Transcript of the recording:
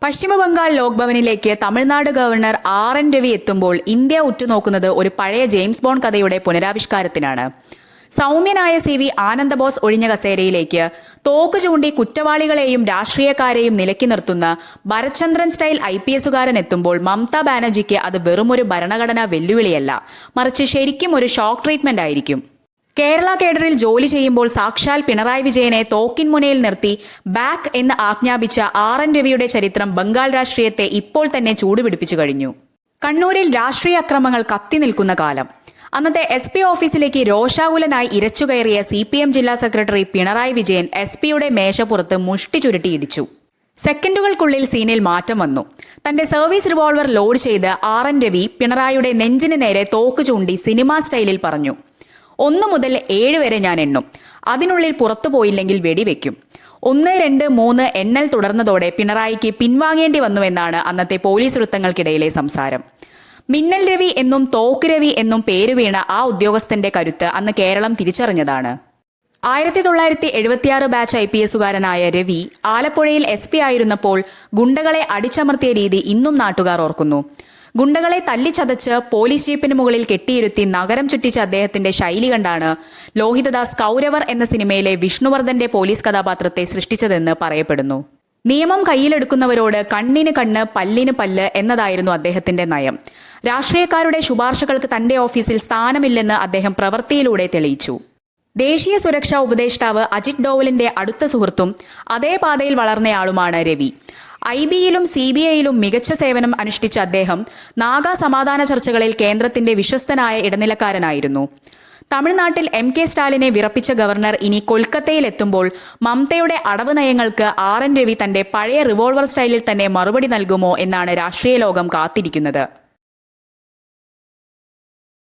Paschim Bangal ലോക്ഭവനിലേക്ക് Tamil Nadu governor ആർ.എൻ. Ravi എത്തുമ്പോൾ India ഉറ്റുനോക്കുന്നത് ഒരു പഴയ ജെയിംസ് ബോണ്ട് കഥയുടെ പുനരാവിഷ്കാരത്തിനാണ്. സൗമ്യനായ സി.വി. ആനന്ദബോസ് ഒഴിഞ്ഞ കസേരയിലേക്ക് തോക്ക് ചൂണ്ടി കുറ്റവാളികളെയും രാഷ്ട്രീയക്കാരെയും നിലക്കി നിർത്തുന്ന ഭരത്ചന്ദ്രൻ സ്റ്റൈൽ IPSകാരൻ എത്തുമ്പോൾ മമതാ ബാനർജിക്ക് അത് വെറുമൊരു ഭരണഘടനാ വെല്ലുവിളിയല്ല, മറിച്ച് ശരിക്കും ഒരു ഷോക്ക് ട്രീറ്റ്മെന്റ് ആയിരിക്കും. കേരള കേഡറിൽ ജോലി ചെയ്യുമ്പോൾ സാക്ഷാൽ പിണറായി വിജയനെ തോക്കിൻ മുനയിൽ നിർത്തി ബാക്ക് എന്ന് ആജ്ഞാപിച്ച ആർ.എൻ. രവിയുടെ ചരിത്രം ബംഗാൾ രാഷ്ട്രീയത്തെ ഇപ്പോൾ തന്നെ ചൂടുപിടിപ്പിച്ചു കഴിഞ്ഞു. കണ്ണൂരിൽ രാഷ്ട്രീയ അക്രമങ്ങൾ കത്തി നിൽക്കുന്ന കാലം. അന്നത്തെ SP ഓഫീസിലേക്ക് രോഷാകുലനായി ഇരച്ചുകയറിയ CPM ജില്ലാ സെക്രട്ടറി പിണറായി വിജയൻ SP-യുടെ മേശപ്പുറത്ത് മുഷ്ടി ചുരുട്ടി ഇടിച്ചു. സെക്കൻഡുകൾക്കുള്ളിൽ സീനിൽ മാറ്റം വന്നു. തന്റെ സർവീസ് റിവോൾവർ ലോഡ് ചെയ്ത് ആർ.എൻ. രവി പിണറായിയുടെ നെഞ്ചിന് നേരെ തോക്ക് ചൂണ്ടി സിനിമാ സ്റ്റൈലിൽ പറഞ്ഞു, 1 മുതൽ 7 വരെ ഞാൻ എണ്ണും, അതിനുള്ളിൽ പുറത്തു പോയില്ലെങ്കിൽ വെടിവെക്കും. 1, 2, 3 എണ്ണൽ തുടർന്നതോടെ പിണറായിക്ക് പിൻവാങ്ങേണ്ടി വന്നുവെന്നാണ് അന്നത്തെ പോലീസ് വൃത്തങ്ങൾക്കിടയിലെ സംസാരം. മിന്നൽ രവി എന്നും തോക്ക് രവി എന്നും പേരുവീണ ആ ഉദ്യോഗസ്ഥന്റെ കരുത്ത് അന്ന് കേരളം തിരിച്ചറിഞ്ഞതാണ്. 1976 ബാച്ച് IPSകാരനായ രവി ആലപ്പുഴയിൽ SP ആയിരുന്നപ്പോൾ ഗുണ്ടകളെ അടിച്ചമർത്തിയ രീതി ഇന്നും നാട്ടുകാർ ഓർക്കുന്നു. ഗുണ്ടകളെ തല്ലിച്ചതച്ച് പോലീസ് ജീപ്പിന് മുകളിൽ കെട്ടിയിരുത്തി നഗരം ചുറ്റിച്ച അദ്ദേഹത്തിന്റെ ശൈലി കണ്ടാണ് ലോഹിതദാസ് കൗരവർ എന്ന സിനിമയിലെ വിഷ്ണുവർദ്ധന്റെ പോലീസ് കഥാപാത്രത്തെ സൃഷ്ടിച്ചതെന്ന് പറയപ്പെടുന്നു. നിയമം കയ്യിലെടുക്കുന്നവരോട് കണ്ണിന് കണ്ണ് പല്ലിന് പല്ല് എന്നതായിരുന്നു അദ്ദേഹത്തിന്റെ നയം. രാഷ്ട്രീയക്കാരുടെ ശുപാർശകൾക്ക് തന്റെ ഓഫീസിൽ സ്ഥാനമില്ലെന്ന് അദ്ദേഹം പ്രവൃത്തിയിലൂടെ തെളിയിച്ചു. ദേശീയ സുരക്ഷാ ഉപദേഷ്ടാവ് അജിത് ഡോവലിന്റെ അടുത്ത സുഹൃത്തും അതേ പാതയിൽ വളർന്നയാളുമാണ് രവി. IB-യിലും CBI-യിലും മികച്ച സേവനം അനുഷ്ഠിച്ച അദ്ദേഹം നാഗാ സമാധാന ചർച്ചകളിൽ കേന്ദ്രത്തിന്റെ വിശ്വസ്തനായ ഇടനിലക്കാരനായിരുന്നു. തമിഴ്നാട്ടിൽ MK സ്റ്റാലിനെ വിറപ്പിച്ച ഗവർണർ ഇനി കൊൽക്കത്തയിൽ എത്തുമ്പോൾ മമതയുടെ അടവ് നയങ്ങൾക്ക് ആർ.എൻ. രവി തന്റെ പഴയ റിവോൾവർ സ്റ്റൈലിൽ തന്നെ മറുപടി നൽകുമോ എന്നാണ് രാഷ്ട്രീയ ലോകം കാത്തിരിക്കുന്നത്.